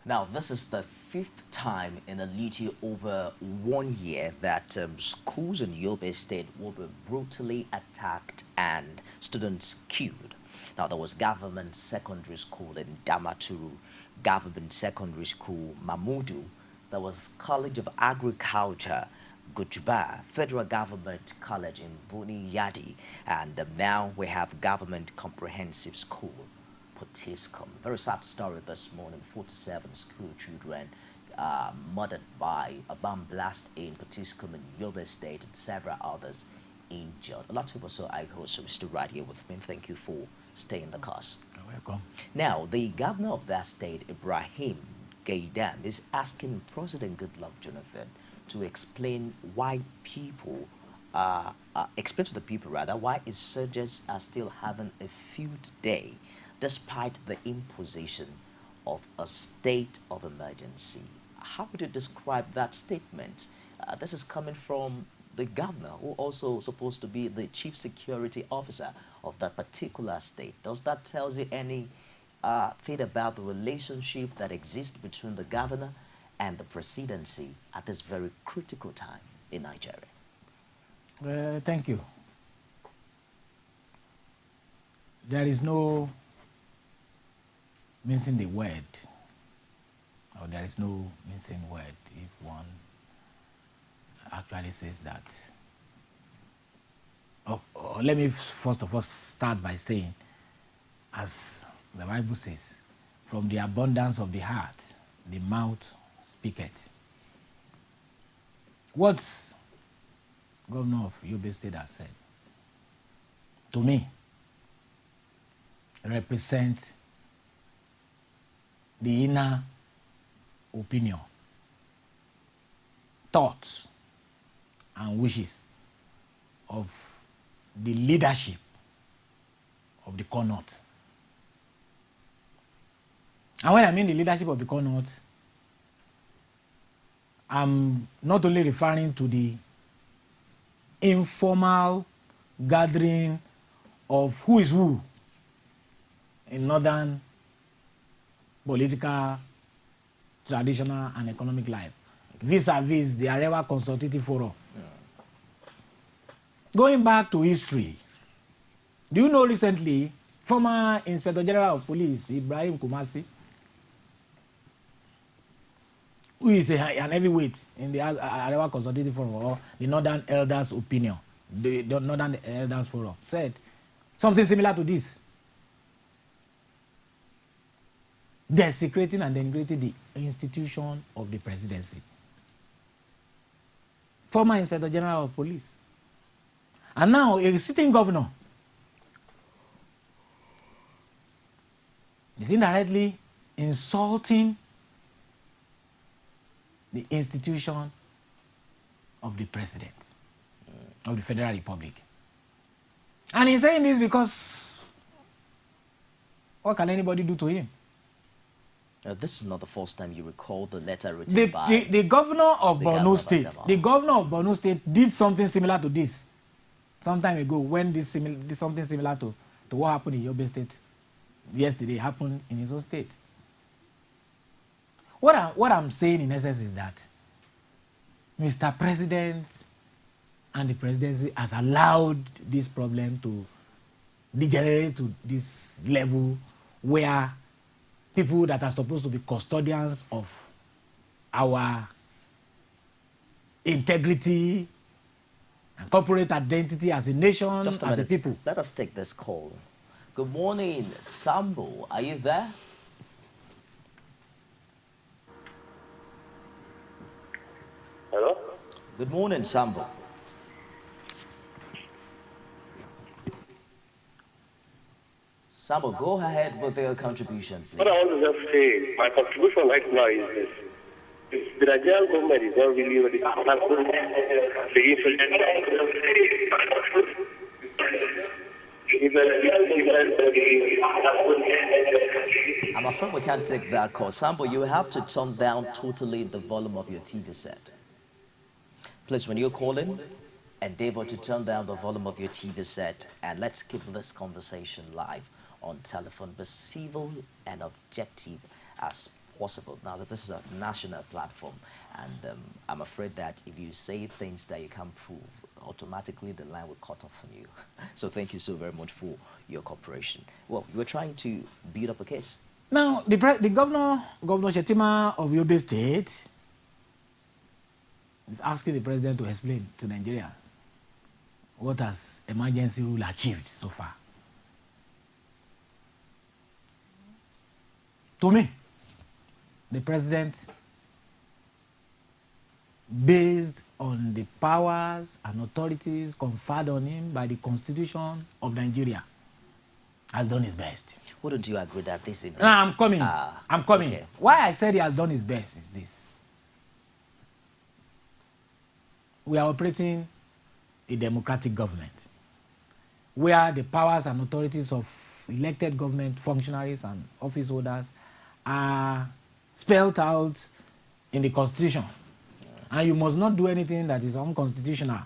Now, this is the fifth time in a little over 1 year that schools in Yobe State will be brutally attacked and students killed. Now, there was government secondary school in Damaturu, government secondary school Mamudu, there was College of Agriculture Gujuba, Federal Government College in Buni Yadi, and now we have Government Comprehensive School, Potiskum. Very sad story this morning. 47 school children murdered by a bomb blast in Potiskum in Yobe State and several others injured. A lot of us, so I host Mr. right here with me. Thank you for staying the course. You're welcome. Now, the governor of that state, Ibrahim Gaidan, is asking President Goodluck Jonathan to explain why people, explain to the people rather, why insurgents are still having a field day despite the imposition of a state of emergency. How would you describe that statement? This is coming from the governor, who also supposed to be the chief security officer of that particular state. Does that tell you any thing about the relationship that exists between the governor and the presidency at this very critical time in Nigeria? Thank you. There is no mincing the word, or there is no mincing word if one actually says that. Let me first of all start by saying, as the Bible says, from the abundance of the heart, the mouth speaketh. What Governor of Yobe State has said, to me, represents the inner opinion, thoughts, and wishes of the leadership of the Core North. And when I mean the leadership of the Core North, I'm not only referring to the informal gathering of who is who in northern political, traditional, and economic life, vis-a-vis the Arewa Consultative Forum. Going back to history, do you know recently, former Inspector General of Police, Ibrahim Kumasi, who is an heavyweight in the Arewa Consultative Forum, or the Northern Elders' opinion, the Northern Elders Forum, said something similar to this. Desecrating and denigrating the institution of the presidency. Former Inspector General of Police. And now a sitting governor is indirectly insulting the institution of the president of the Federal Republic. And he's saying this because what can anybody do to him? This is not the first time you recall the letter written by the governor of Borno State. The governor of Borno State did something similar to this some time ago, when something similar to what happened in Yobe State yesterday happened in his own state. What I'm saying in essence is that Mr. President and the presidency has allowed this problem to degenerate to this level where people that are supposed to be custodians of our integrity and corporate identity as a nation, as a people. Let us take this call. Good morning, Sambo. Are you there? Hello? Good morning, Sambo. Sambo, go ahead with your contribution, please. What I want to just say, my contribution right now is this. The Nigerian government is not really ready to tackle the I'm afraid we can't take that call. Sambo, you have to turn down totally the volume of your TV set. Please, when you're calling, endeavor to turn down the volume of your TV set, and let's keep this conversation live on telephone, but civil and objective as possible now that this is a national platform, and I'm afraid that if you say things that you can't prove, automatically the line will cut off from you. So thank you so very much for your cooperation. Well, you were trying to build up a case. Now, the Governor Shetima of Yobe State is asking the president to explain to Nigerians what has emergency rule achieved so far. To me, the president, based on the powers and authorities conferred on him by the Constitution of Nigeria, has done his best. Wouldn't you agree that this is... No, I'm coming. I'm coming. Okay. Why I said he has done his best is this. We are operating a democratic government where the powers and authorities of elected government functionaries and office holders are spelled out in the Constitution. And you must not do anything that is unconstitutional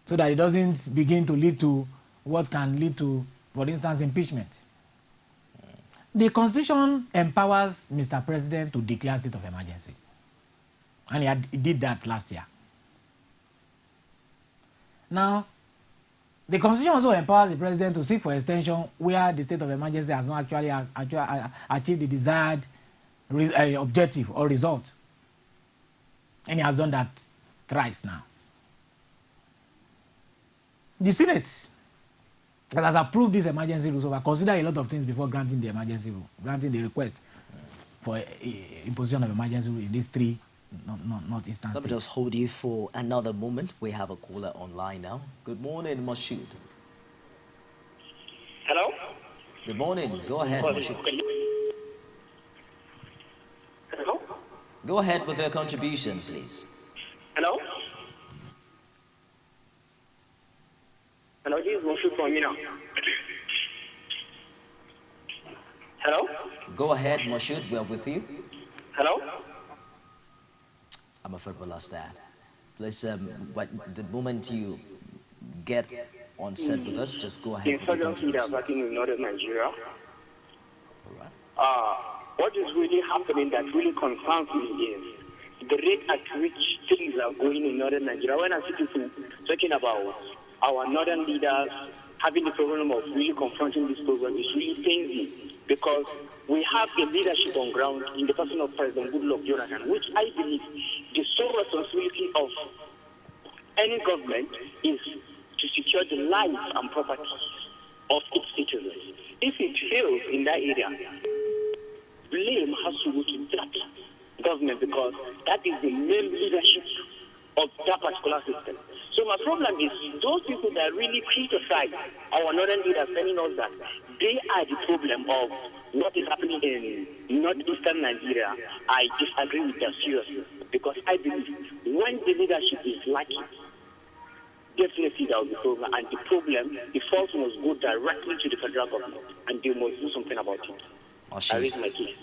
so that it doesn't begin to lead to what can lead to, for instance, impeachment. The Constitution empowers Mr. President to declare state of emergency. And he did that last year. Now, the Constitution also empowers the President to seek for extension where the state of emergency has not actually achieved the desired objective or result. And he has done that thrice now. The Senate that has approved this emergency rule, so I consider a lot of things before granting the emergency rule, granting the request for imposition of emergency rule in these three northeastern states. Let me just hold you for another moment. We have a caller online now. Good morning, Mashoud. Hello? Good morning. Go ahead, Mashoud. Hello? Go ahead with your contribution, please. Hello? Hello, this is Moshu from Mina. Hello? Go ahead, Mashoud. We're with you. Hello? I'm afraid we lost that. Please, but the moment you get on set with us, just go ahead. Insurgency that attacking in northern Nigeria. All right. What is really happening that really concerns me is the rate at which things are going in northern Nigeria. When I see people talking about our northern leaders having the problem of really confronting this problem, it's really pains me because we have a leadership on ground in the person of President Goodluck Jonathan, which I believe the sole responsibility of any government is to secure the lives and properties of its citizens. If it fails in that area, blame has to go to that government because that is the main leadership of that particular system. So my problem is those people that really criticize our northern leaders telling us that they are the problem of what is happening in northeastern Nigeria. I disagree with that seriously because I believe when the leadership is lacking, definitely there will be a problem, and the problem, the fault must go directly to the federal government, and they must do something about it. I raise my case.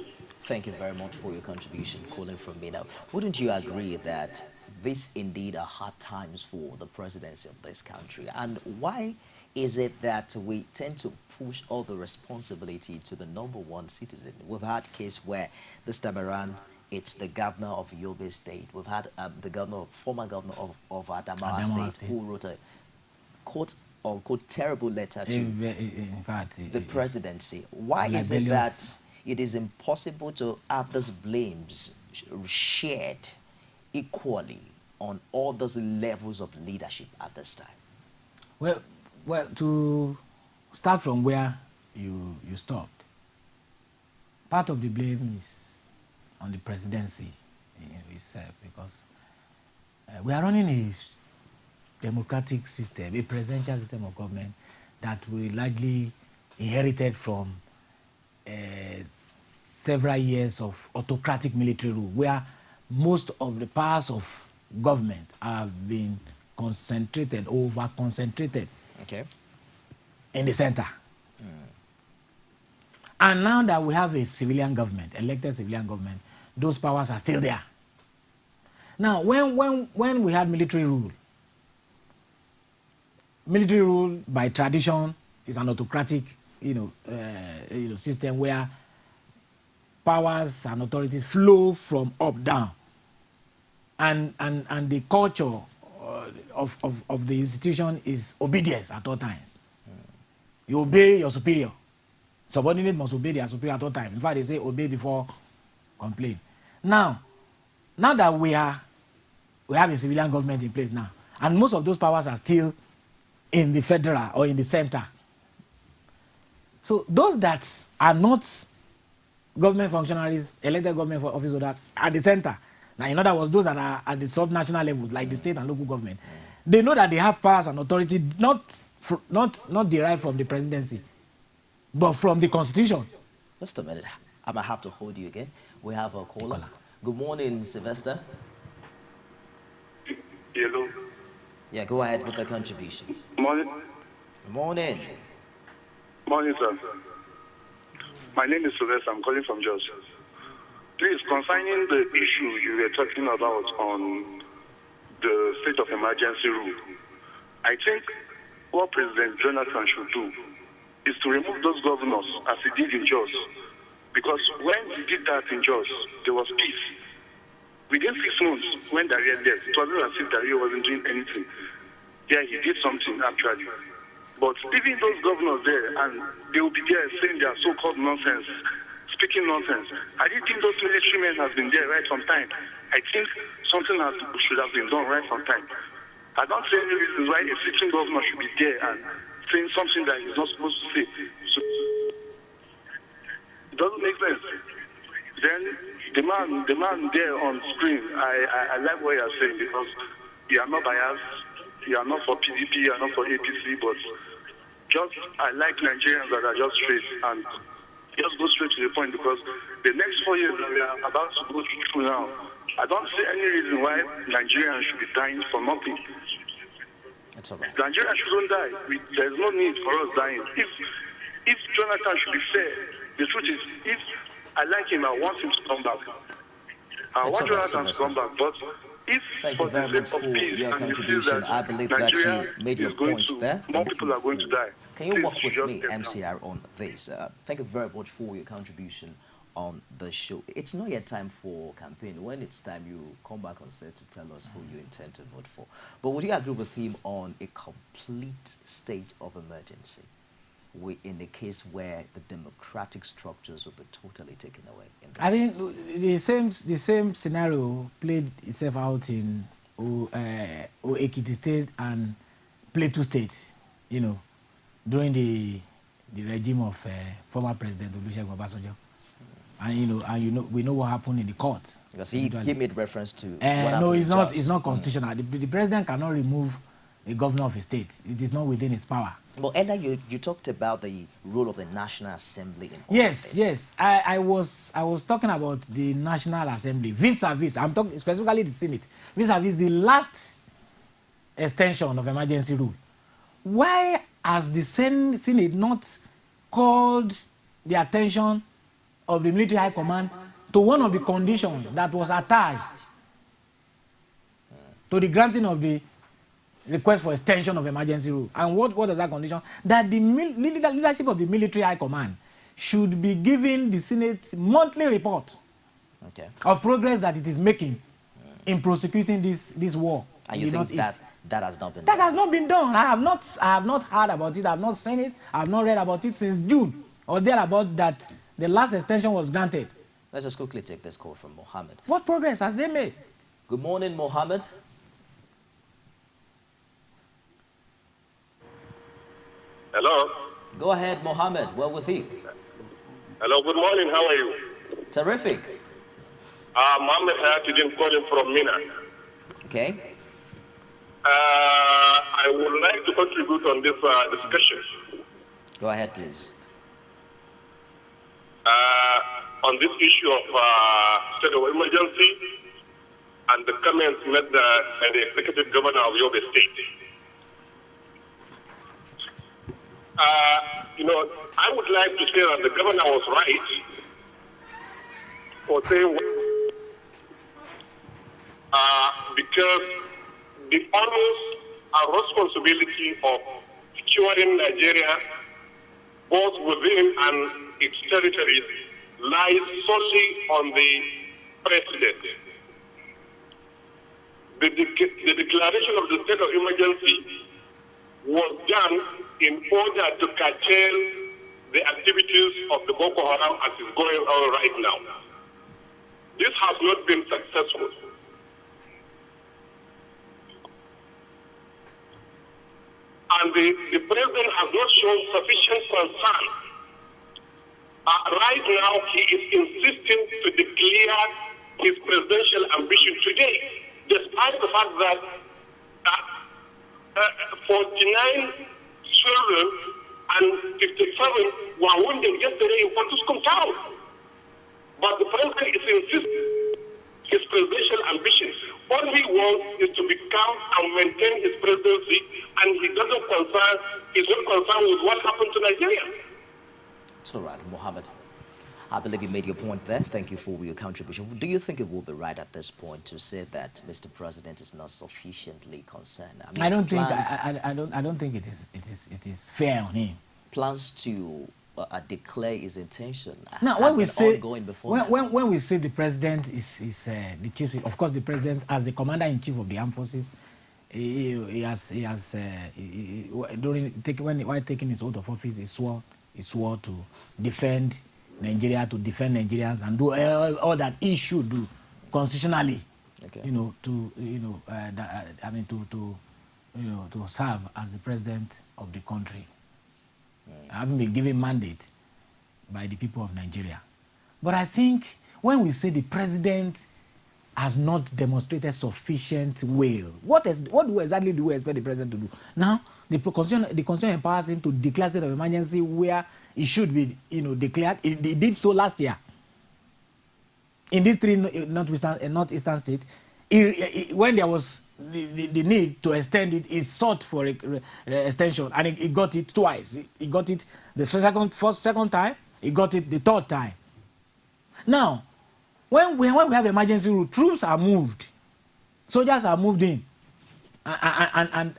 Thank you very much for your contribution, calling from me now. Wouldn't you agree that this indeed are hard times for the presidency of this country? And why is it that we tend to push all the responsibility to the number one citizen? We've had a case where this time around, it's the governor of Yobe State. We've had the former governor of Adamawa State, who wrote a quote-unquote terrible letter to the presidency. Why is it that it is impossible to have those blames shared equally on all those levels of leadership at this time? Well, to start from where you stopped, part of the blame is on the presidency itself because we are running a democratic system, a presidential system of government that we largely inherited from several years of autocratic military rule, where most of the powers of government have been concentrated, over-concentrated in the center. And now that we have a civilian government, elected civilian government, those powers are still there. Now, when we had military rule by tradition is an autocratic, system where powers and authorities flow from up down, and the culture of the institution is obedience at all times. You obey your superior. Subordinate must obey their superior at all times. In fact, they say obey before complain. Now that we have a civilian government in place now, and most of those powers are still in the federal or in the center. So those that are not government functionaries, elected government office holders at the center, now in other words, those that are at the sub-national levels, like the state and local government, they know that they have powers and authority not derived from the presidency, but from the constitution. Just a minute. I might have to hold you again. We have a caller. Good morning, Sylvester. Hello. Yeah, go ahead with the contribution. Morning. Good morning. Morning, sir. My name is Sylvester. I'm calling from Jos. Please, concerning the issue you were talking about on the state of emergency rule, I think what President Jonathan should do is to remove those governors as he did in Jos. Because when he did that in Jos, there was peace. Within 6 months, when Daria left, it wasn't as if Daria wasn't doing anything. Yeah, he did something actually. But leaving those governors there, and they will be there saying their so-called nonsense, speaking nonsense. I didn't think those military men have been there right from time. I think something should have been done right from time. I don't see any reason why a sitting governor should be there and saying something that he's not supposed to say. So it doesn't make sense. Then the man there on screen, I like what you're saying, because you are not biased, you are not for PDP, you are not for APC, but just I like Nigerians that are just straight and just go straight to the point, because the next 4 years that we are about to go through now, I don't see any reason why Nigerians should be dying for nothing. That's all right. Nigerians shouldn't die. There's no need for us dying. If Jonathan should be fair, the truth is, if I like him, I want him to come back. I want Jonathan to come back, but if Thank for you very the much sake for of peace your and you feel contribution. that I believe Nigeria that you made your is going point to, there. more Thank people you are going to die. Can you Please, work with just me, step down. MCR, on this? Thank you very much for your contribution on the show. It's not yet time for campaign. When it's time, you come back on set to tell us who you intend to vote for. But would you agree with him on a complete state of emergency? In the case where the democratic structures will be totally taken away. I think the same scenario played itself out in Ekiti State and Plateau State, you know, during the regime of former President Olusegun Obasanjo. And we know what happened in the court. Because he made reference to what no, happened it's in not. Jos. It's not constitutional. The president cannot remove a governor of a state. It is not within his power. Well, Ella, you talked about the role of the National Assembly in all Yes, this. yes. I was talking about the National Assembly vis-a-vis. I'm talking specifically the Senate vis-a-vis the last extension of emergency rule. Why has the Senate not called the attention of the military high command to one of the conditions that was attached to the granting of the request for extension of emergency rule? And what is that condition? That the leadership of the military high command should be giving the Senate monthly report of progress that it is making in prosecuting this war. And you think that has not been That done? has not been done. I have not heard about it. I have not seen it. I have not read about it since June or thereabout that the last extension was granted. Let's just quickly take this call from Mohammed. What progress has they made? Good morning, Mohammed. Hello. Go ahead, Mohammed. Well with you. Hello, good morning. How are you? Terrific. Mohammed Hayatuddin calling from Mina. Okay. I would like to contribute on this discussion. Go ahead, please. On this issue of state of emergency and the comments made by the executive governor of Yobe State. I would like to say that the governor was right for saying because the honors and responsibility of securing Nigeria both within and its territories lies solely on the president. The declaration of the state of emergency was done in order to curtail the activities of the Boko Haram as is going on right now. This has not been successful. And the president has not shown sufficient concern. Right now, he is insisting to declare his presidential ambition today, despite the fact that 49 children and 57 were wounded yesterday in Fortuscum town. But the president is insisting his presidential ambition. All he wants is to become and maintain his presidency, and he's not concerned with what happened to Nigeria. It's all right, Mohammed. I believe you made your point there. Thank you for your contribution. Do you think it will be right at this point to say that Mr. President is not sufficiently concerned? I don't think it is fair on him. Plans to declare his intention. Now, when we say when we say the president is the chief, of course, the president as the commander-in-chief of the armed forces, while taking his oath of office, he swore to defend Nigeria, to defend Nigerians, and do all that he should do constitutionally. Okay. To serve as the president of the country, having been given mandate by the people of Nigeria. But I think when we say the president has not demonstrated sufficient will, what exactly do we expect the president to do? Now, the Constitution empowers him to declare state of emergency where it should be, declared. It did so last year. In these three northeastern states, when there was the need to extend it, it sought for extension, and it got it twice. It got it the second time. It got it the third time. Now, when we have emergency rule, troops are moved, soldiers are moved in, and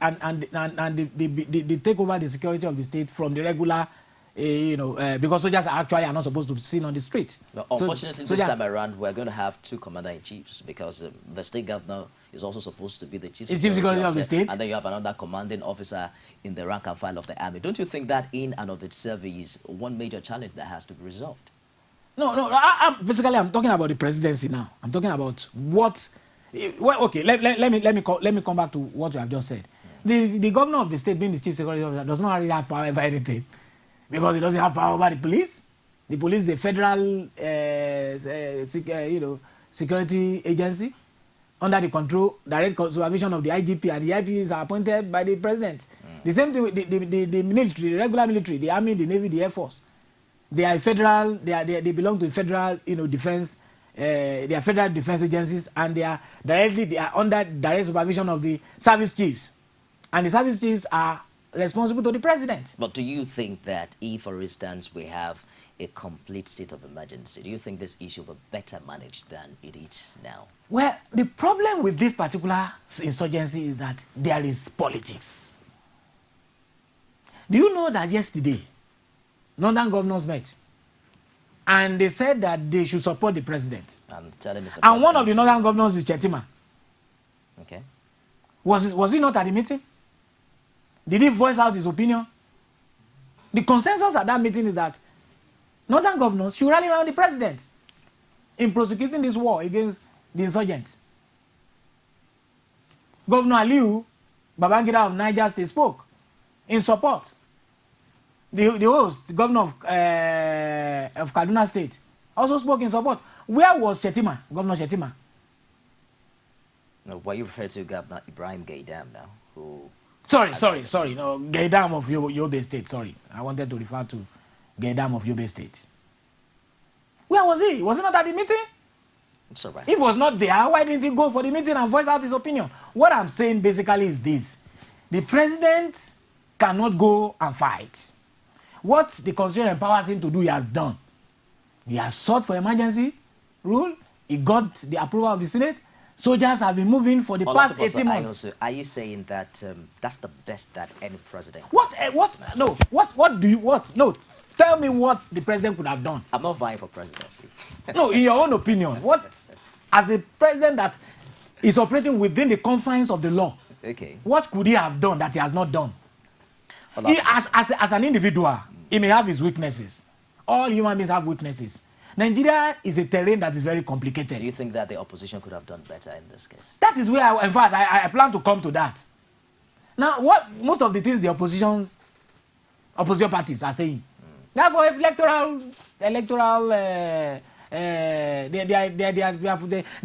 they take over the security of the state from the regular. Because soldiers are not supposed to be seen on the street. But unfortunately, this time around, we're going to have two commander-in-chiefs because the state governor is also supposed to be the chief security of the state. And then you have another commanding officer in the rank and file of the army. Don't you think that in and of itself is one major challenge that has to be resolved? No. I'm talking about the presidency now. I'm talking about what. Well, okay, let me come back to what you have just said. The governor of the state, being the chief security officer, does not really have power over anything. Because he doesn't have power over the police. The police is a federal security agency under the direct supervision of the IGP, and the IGPs are appointed by the president. The same thing with the military, the regular military, the army, the navy, the air force. They are federal. They belong to federal, defense. They are federal defense agencies, and they are under direct supervision of the service chiefs, and the service chiefs are responsible to the president. But do you think that if, for instance, we have a complete state of emergency, do you think this issue will be better managed than it is now? Well, the problem with this particular insurgency is that there is politics. Do you know that yesterday, northern governors met, and they said that they should support the president? And one of the northern governors is Chetima. Okay. Was he not at the meeting? Did he voice out his opinion? The consensus at that meeting is that northern governors should rally around the president in prosecuting this war against the insurgents. Governor Aliu Babangida of Niger State spoke in support. The host, governor of Kaduna State, also spoke in support. Where was Shetima, Governor Shetima? No, were you referring to Governor Ibrahim Gaidam now, who... Sorry. No, Gaidam of Yobe State. Sorry, I wanted to refer to Gaidam of Yobe State. Where was he? Was he not at the meeting? It's all right. If he was not there, why didn't he go for the meeting and voice out his opinion? What I'm saying basically is this: the president cannot go and fight. What the Constitution empowers him to do, he has done. He has sought for emergency rule. He got the approval of the Senate. Soldiers have been moving for the past 18 months. Are you saying that that's the best that any president? What? No. What do you? What? No. Tell me what the president could have done. I'm not vying for presidency. No, in your own opinion, what, as the president that is operating within the confines of the law, Okay. what could he have done that he has not done? Well, He, as an individual, he may have his weaknesses. All human beings have weaknesses. Nigeria is a terrain that is very complicated. do you think that the opposition could have done better in this case? That is where, in fact, I plan to come to that. Now, what most of the things the opposition parties are saying, therefore, electoral, they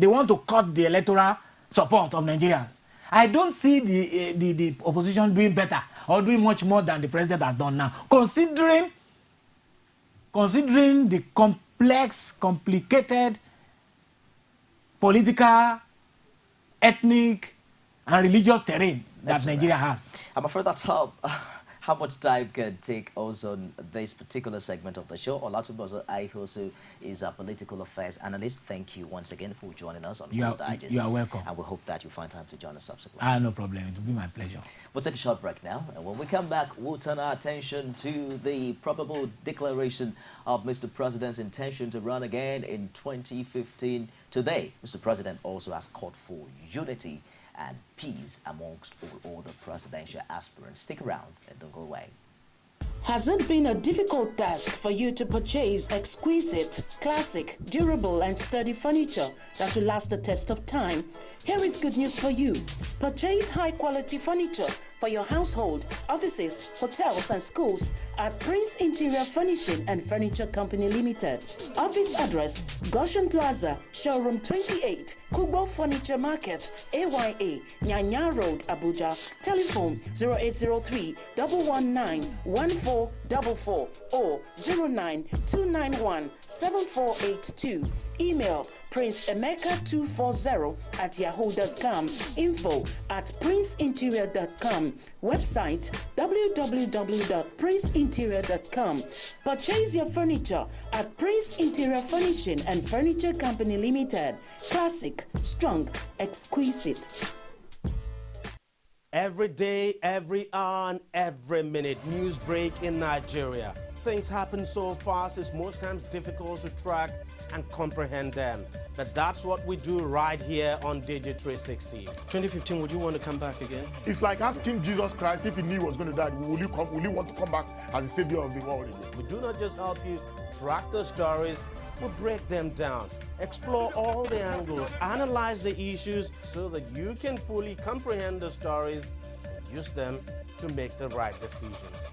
want to cut the electoral support of Nigerians. I don't see the opposition doing better or doing much more than the president has done now, considering the complex, complicated political, ethnic, and religious terrain that Nigeria has. I'm afraid that's how much time can take also on this particular segment of the show. Olatuboso Aihosu is a political affairs analyst. Thank you once again for joining us on World Digest. You are welcome. And we hope that you find time to join us subsequently. No problem. It will be my pleasure. We'll take a short break now, and when we come back, we'll turn our attention to the probable declaration of Mr. President's intention to run again in 2015. Today, Mr. President also has called for unity and peace amongst all the presidential aspirants. Stick around and don't go away. Has it been a difficult task for you to purchase exquisite, classic, durable and sturdy furniture that will last the test of time? Here is good news for you. Purchase high-quality furniture for your household, offices, hotels and schools at Prince Interior Furnishing and Furniture Company Limited. Office address, Goshen Plaza, Showroom 28, Kubo Furniture Market, AYA, Nyanya Road, Abuja. Telephone 0803 119 1444 or 09291 7482. Email princeemeka240@yahoo.com. info@princeinterior.com. Website www.princeinterior.com. Purchase your furniture at Prince Interior Furnishing and Furniture Company Limited. Classic, strong, exquisite. Every day, every hour, and every minute, news break in Nigeria. Things happen so fast, it's most times difficult to track and comprehend them. But that's what we do right here on Digit 360. 2015, would you want to come back again? It's like asking Jesus Christ if he knew he was going to die, will you want to come back as the savior of the world again? We do not just help you track the stories, we break them down, explore all the angles, analyze the issues so that you can fully comprehend the stories and use them to make the right decisions.